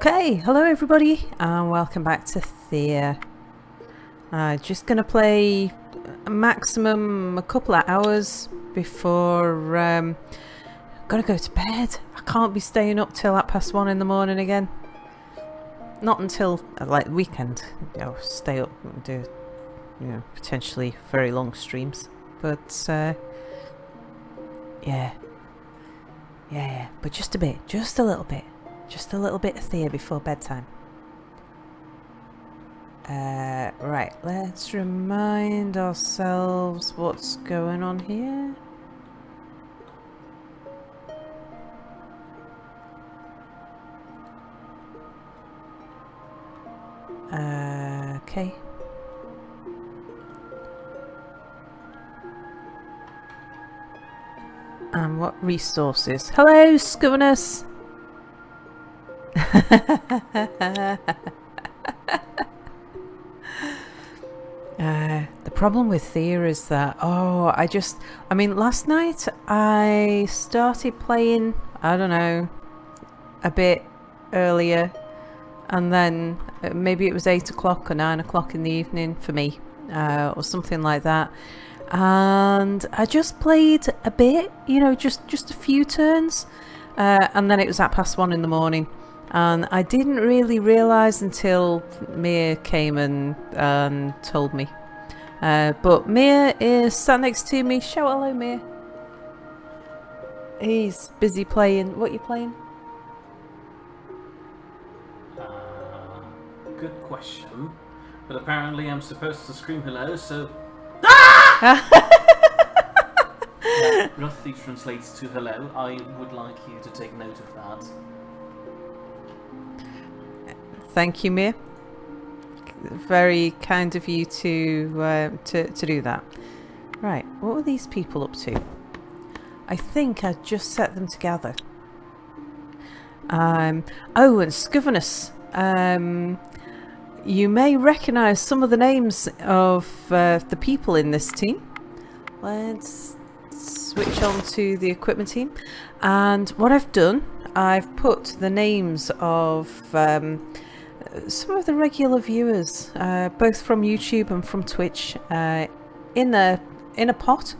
Okay, hello everybody and welcome back to Thea. Just gonna play a maximum a couple of hours before gotta go to bed. I can't be staying up till 1:30 in the morning again. Not until like weekend. I'll stay up and do potentially very long streams. But yeah, but just a bit, just a little bit. Just a little bit of Thea before bedtime. Right, let's remind ourselves what's going on here. Okay. And what resources? Hello, Scuvernus! The problem with Thea is that I mean last night I started playing, I don't know, a bit earlier, and then maybe it was 8 o'clock or 9 o'clock in the evening for me, or something like that, and I just played a bit, just a few turns, and then it was 1:30 in the morning. And I didn't really realise until Mia came and told me. But Mia is sat next to me. Shout hello, Mia. He's busy playing. What are you playing? Good question. But apparently I'm supposed to scream hello, so... roughly translates to hello. I would like you to take note of that. Thank you, Mia. Very kind of you to do that. Right, what were these people up to? I think I just set them together. Oh, and Scuvernus. You may recognise some of the names of the people in this team. Let's switch on to the equipment team. And what I've done, I've put the names of some of the regular viewers, both from YouTube and from Twitch, in a pot,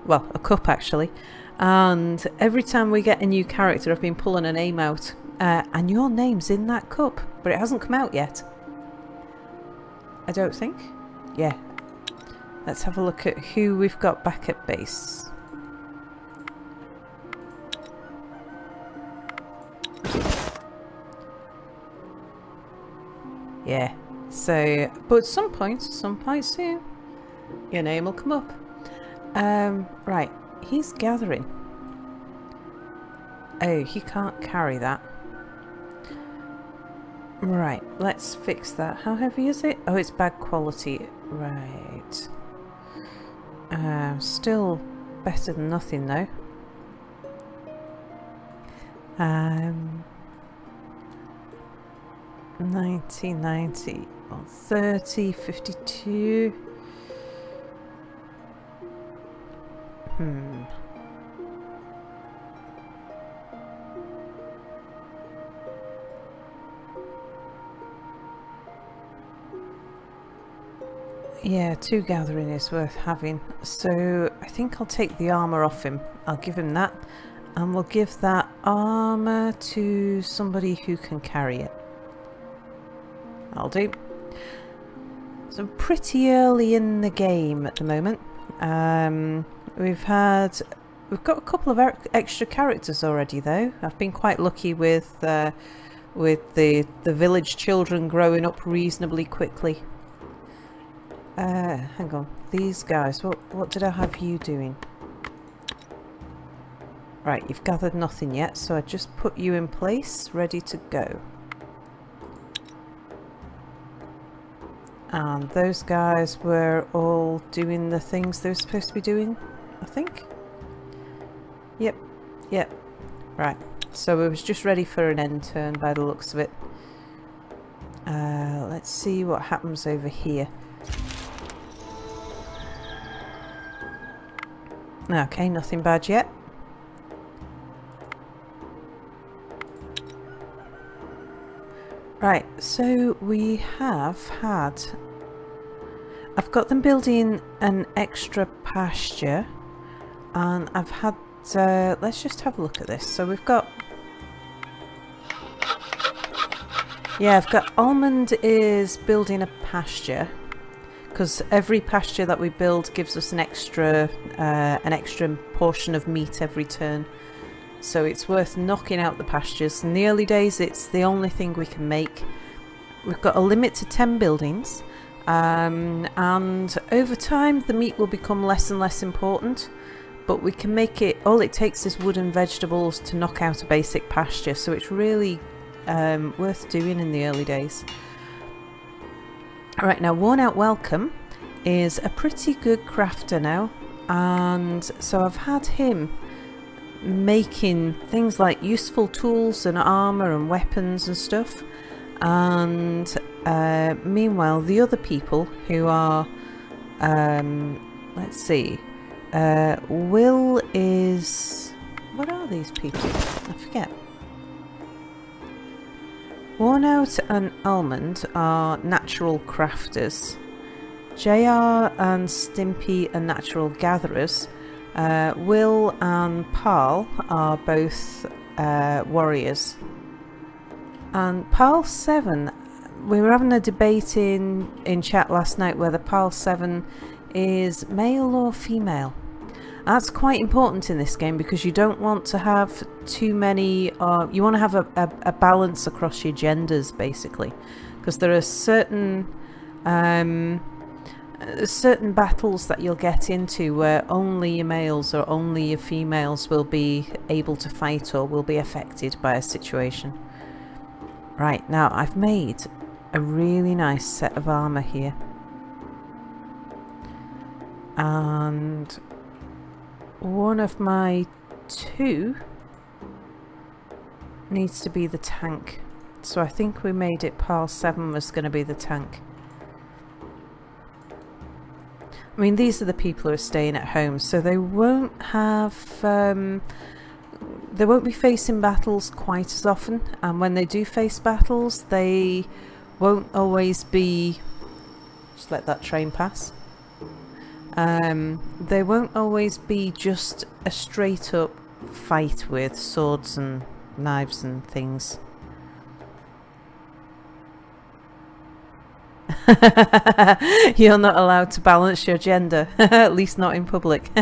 well, a cup actually, and every time we get a new character I've been pulling a name out, and your name's in that cup, but it hasn't come out yet, I don't think. Yeah, let's have a look at who we've got back at base. Yeah, so, but at some point soon, your name will come up. Right, he's gathering. Oh, he can't carry that. Right, let's fix that. How heavy is it? Oh, it's bad quality. Right. Still better than nothing though. 90, 30, 52. Yeah, 2 gathering is worth having. So I think I'll take the armour off him. I'll give him that. And we'll give that armour to somebody who can carry it. I'll do. So pretty early in the game at the moment. We've got a couple of extra characters already though. I've been quite lucky with the village children growing up reasonably quickly. Hang on, these guys. What did I have you doing? Right, you've gathered nothing yet, so I just put you in place, ready to go. And those guys were all doing the things they were supposed to be doing, I think. Yep. Right, so we was just ready for an end turn by the looks of it. Let's see what happens over here. Okay, nothing bad yet. Right, so we have had... I've got them building an extra pasture, and I've had... let's just have a look at this. So we've got... Yeah, I've got Almond is building a pasture, because every pasture that we build gives us an extra portion of meat every turn. So it's worth knocking out the pastures. In the early days, it's the only thing we can make. We've got a limit to 10 buildings, and over time the meat will become less and less important, but we can make it... all it takes is wood and vegetables to knock out a basic pasture, so it's really worth doing in the early days. Alright, now Worn Out Welcome is a pretty good crafter now, and so I've had him making things like useful tools and armor and weapons and stuff, and meanwhile the other people who are let's see, Will is... what are these people? I forget. Worn Out and Almond are natural crafters. JR and Stimpy are natural gatherers. Will and Parl are both warriors. And Parl 7, we were having a debate in chat last night whether Parl 7 is male or female. That's quite important in this game because you don't want to have too many, you want to have a balance across your genders basically, because there are certain battles that you'll get into where only your males or only your females will be able to fight or will be affected by a situation. Right, now I've made a really nice set of armor here, and one of my two needs to be the tank, so I think we made it Parl 7 was going to be the tank. I mean, these are the people who are staying at home, so they won't have they won't be facing battles quite as often, and when they do face battles they won't always be... just let that train pass. They won't always be just a straight up fight with swords and knives and things. You're not allowed to balance your gender, at least not in public.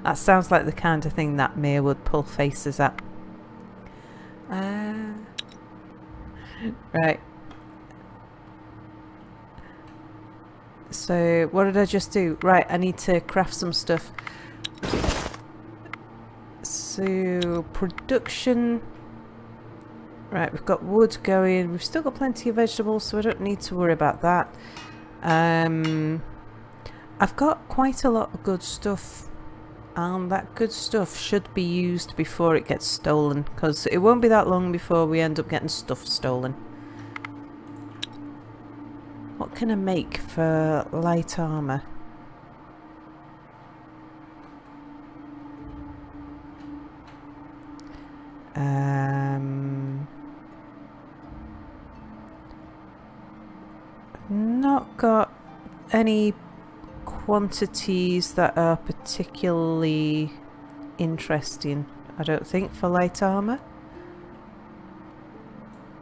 That sounds like the kind of thing that Mia would pull faces at. Right. So what did I just do? Right, I need to craft some stuff. So production. Right, we've got wood going. We've still got plenty of vegetables, so I don't need to worry about that. I've got quite a lot of good stuff, and that good stuff should be used before it gets stolen, because it won't be that long before we end up getting stuff stolen. What can I make for light armor? Not got any quantities that are particularly interesting, I don't think, for light armor.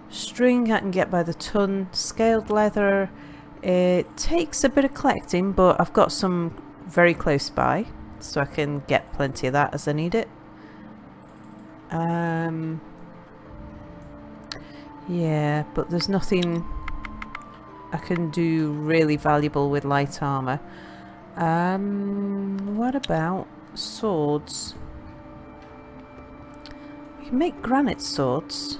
String I can get by the ton. Scaled leather, it takes a bit of collecting, but I've got some very close by, so I can get plenty of that as I need it. Yeah, but there's nothing I can do really valuable with light armor. What about swords? We can make granite swords.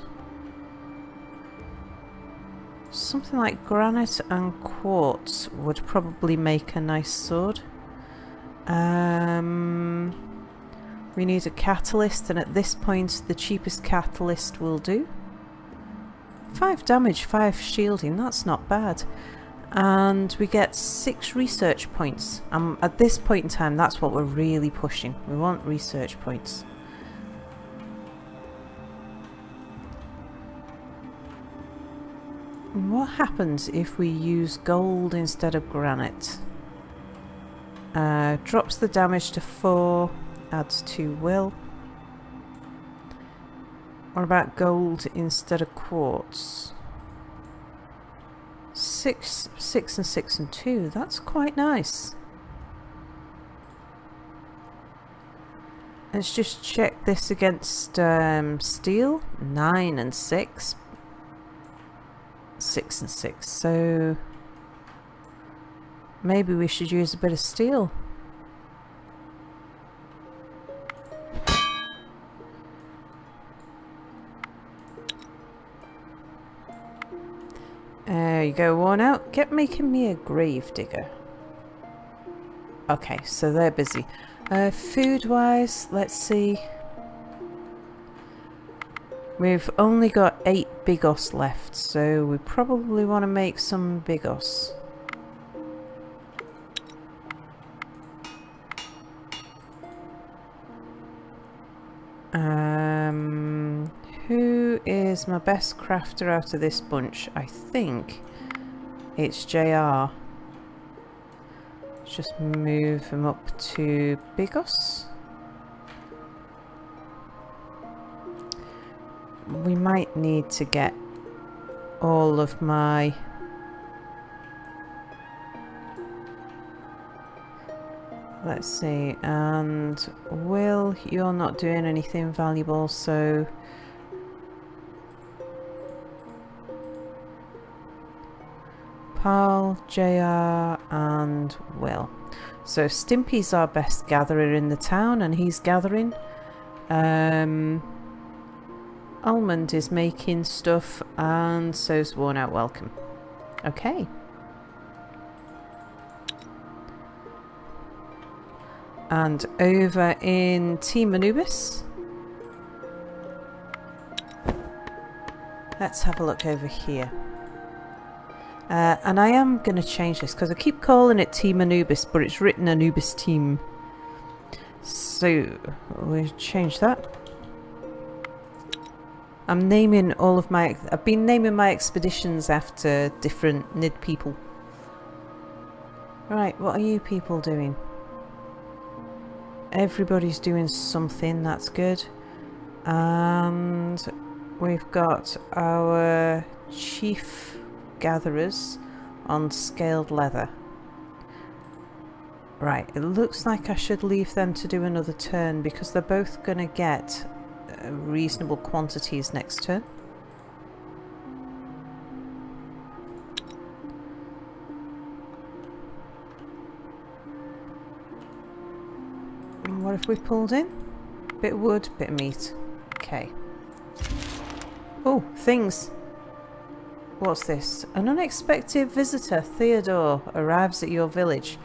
Something like granite and quartz would probably make a nice sword. We need a catalyst, and at this point the cheapest catalyst will do. 5 damage, 5 shielding, that's not bad. And we get 6 research points. At this point in time, that's what we're really pushing. We want research points. What happens if we use gold instead of granite? Drops the damage to 4, adds 2 will. What about gold instead of quartz? 6 and 6 and 2, that's quite nice. Let's just check this against steel. 9 and 6. 6 and 6, so maybe we should use a bit of steel. There you go, worn out. Get making me a grave digger. Okay, so they're busy. Food wise, let's see. We've only got 8 bigos left, so we probably want to make some bigos. Who is my best crafter out of this bunch? I think it's JR. Let's just move him up to bigos. We might need to get all of my let's see, and Will, you're not doing anything valuable, so Paul, JR and Will. So Stimpy's our best gatherer in the town and he's gathering. Almond is making stuff and so's Worn Out Welcome. Okay. And over in Team Anubis, let's have a look over here. And I am going to change this because I keep calling it Team Anubis, but it's written Anubis Team. So we'll change that. I'm naming all of my... I've been naming my expeditions after different Nidd people. Right, what are you people doing? Everybody's doing something, that's good. And we've got our chief gatherers on scaled leather. Right, it looks like I should leave them to do another turn because they're both going to get reasonable quantities next turn. And what have we pulled in? Bit of wood, bit of meat. Okay. Oh, things. What's this? An unexpected visitor, Theodore, arrives at your village.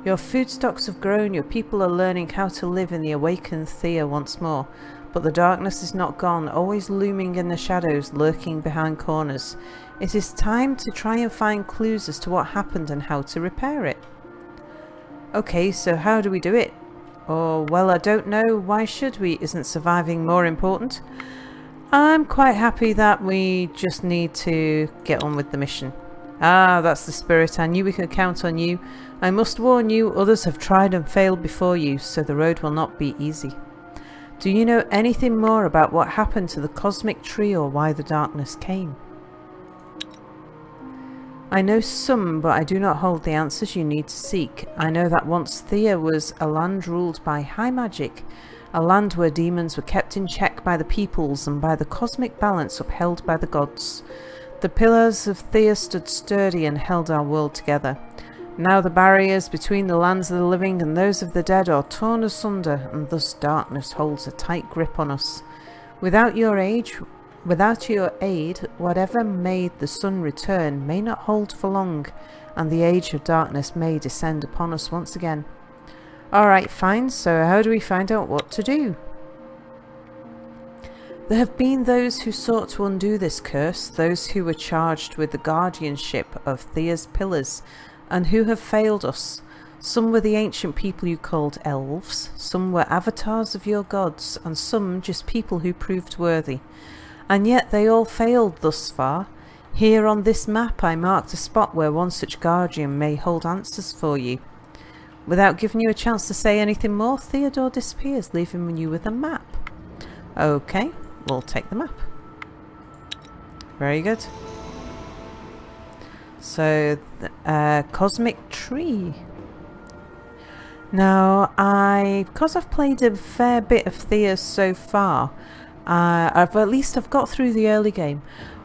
Your food stocks have grown, your people are learning how to live in the awakened Thea once more. But the darkness is not gone, always looming in the shadows, lurking behind corners. It is time to try and find clues as to what happened and how to repair it. Okay, so how do we do it? Or, well, I don't know, why should we? Isn't surviving more important? I'm quite happy that we just need to get on with the mission. Ah, that's the spirit. I knew we could count on you. I must warn you, others have tried and failed before you, so the road will not be easy. Do you know anything more about what happened to the cosmic tree or why the darkness came? I know some, but I do not hold the answers you need to seek. I know that once Thea was a land ruled by high magic, a land where demons were kept in check by the peoples and by the cosmic balance upheld by the gods. The pillars of Thea stood sturdy and held our world together. Now the barriers between the lands of the living and those of the dead are torn asunder, and thus darkness holds a tight grip on us. Without your aid, whatever made the sun return may not hold for long, and the age of darkness may descend upon us once again. Alright, fine, so how do we find out what to do? There have been those who sought to undo this curse, those who were charged with the guardianship of Thea's pillars, and who have failed us. Some were the ancient people you called elves, some were avatars of your gods, and some just people who proved worthy. And yet they all failed thus far. Here on this map I marked a spot where one such guardian may hold answers for you. Without giving you a chance to say anything more, Theodore disappears, leaving you with a map. Okay, we'll take the map. Very good. So, cosmic tree. Now, because I've played a fair bit of Thea's so far, I've got through the early game.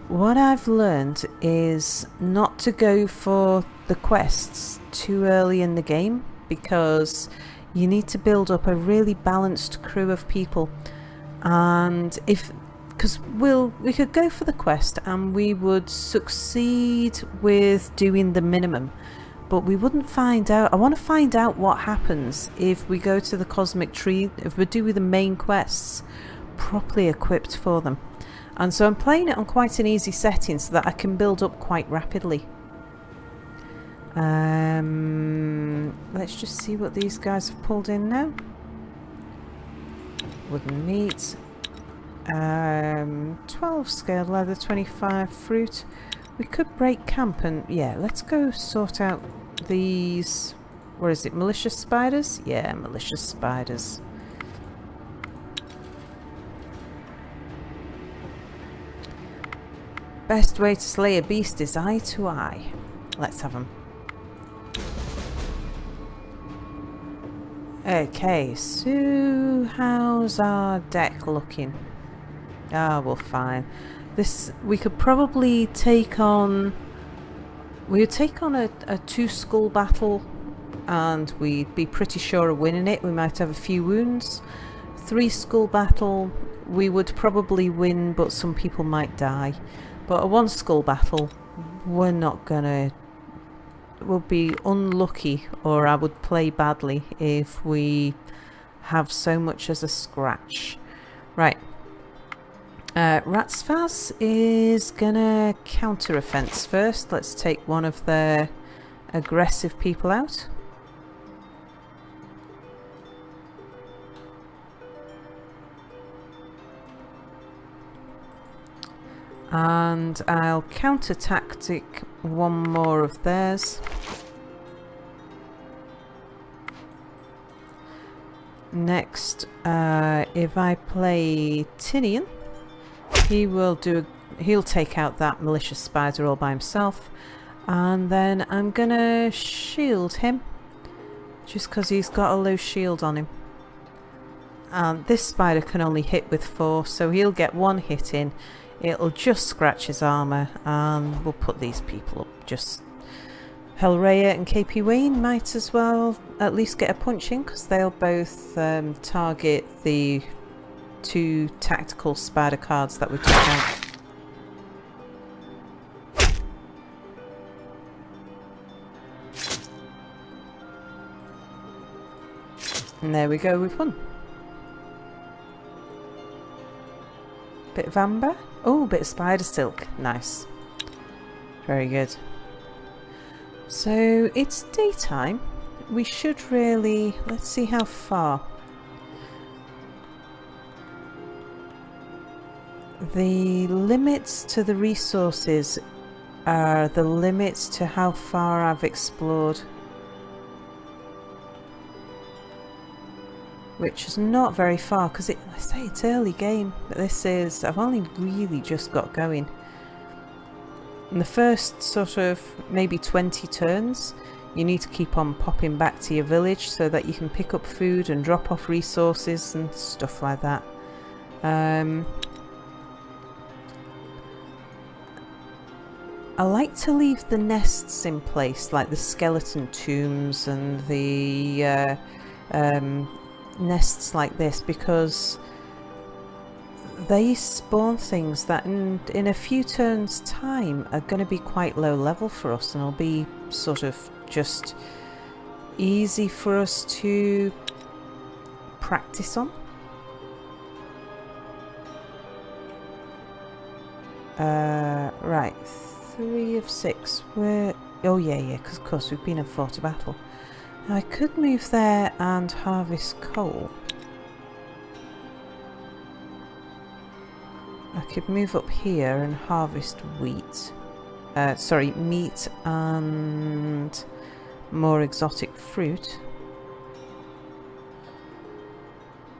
What I've learned is not to go for the quests too early in the game, because you need to build up a really balanced crew of people. And because we could go for the quest and we would succeed with doing the minimum, but we wouldn't find out. I want to find out what happens if we go to the cosmic tree, if we do the main quests properly equipped for them. And so I'm playing it on quite an easy setting so that I can build up quite rapidly. Let's just see what these guys have pulled in now. Wooden meat, 12 scaled leather, 25 fruit. We could break camp and yeah, let's go sort out these, what is it, malicious spiders? Yeah, malicious spiders. Best way to slay a beast is eye to eye. Let's have them. Okay, so how's our deck looking? Ah, well, fine. This, we could probably take on... We would take on a 2-skull battle and we'd be pretty sure of winning it. We might have a few wounds. 3-skull battle, we would probably win, but some people might die. But a 1-skull battle, we're not gonna... We'll be unlucky, or I would play badly if we have so much as a scratch. Right. Ratsfaz is gonna counter offense first. Let's take one of their aggressive people out. And I'll counter tactic one more of theirs. Next, if I play Tinian, he'll take out that malicious spider all by himself, and then I'm gonna shield him just because he's got a low shield on him. And this spider can only hit with 4, so he'll get 1 hit in. It'll just scratch his armour, and we'll put these people up. Just Hellraier and KP Wayne might as well at least get a punch in, because they'll both target the 2 tactical spider cards that we took out. And there we go, we've won. Bit of amber. Oh, bit of spider silk. Nice. Very good. So it's daytime. We should really... Let's see how far. The limits to the resources are the limits to how far I've explored. Which is not very far, because I say it's early game, but this is, I've only really just got going. In the first sort of maybe 20 turns, you need to keep on popping back to your village so that you can pick up food and drop off resources and stuff like that. I like to leave the nests in place, like the skeleton tombs and the nests like this, because they spawn things that in a few turns time are going to be quite low level for us, and it'll be sort of just easy for us to practice on. Right, 3 of 6. Where? Oh yeah, because of course we've been and fought a battle. Now I could move there and harvest coal. I could move up here and harvest wheat. sorry, meat and more exotic fruit.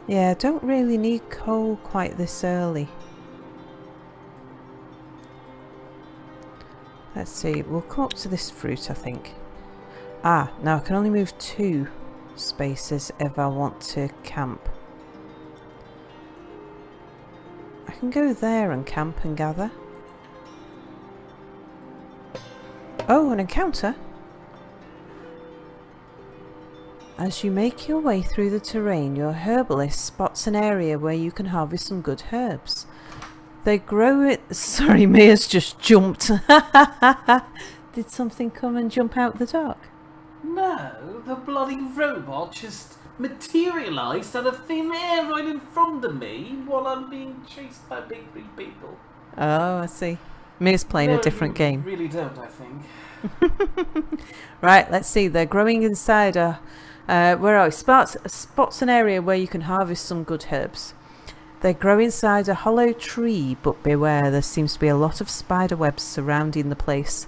Yeah, I don't really need coal quite this early. Let's see, we'll come up to this fruit, I think. Ah, now I can only move 2 spaces if I want to camp. I can go there and camp and gather. Oh, an encounter! As you make your way through the terrain, your herbalist spots an area where you can harvest some good herbs. They grow it. Sorry, Mia's just jumped. Did something come and jump out the dock? No, the bloody robot just materialised out of thin air right in front of me while I'm being chased by big people. Oh, I see. Mia's playing a different game. Really don't, I think. Right, let's see. They're growing inside a... where are we? Spots an area where you can harvest some good herbs. They grow inside a hollow tree, but beware, there seems to be a lot of spider webs surrounding the place.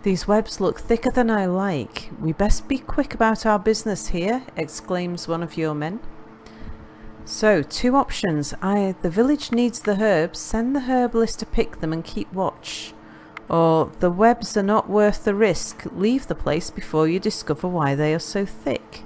These webs look thicker than I like. We best be quick about our business here, exclaims one of your men. So, 2 options. The village needs the herbs, send the herbalist to pick them and keep watch. Or, the webs are not worth the risk, leave the place before you discover why they are so thick.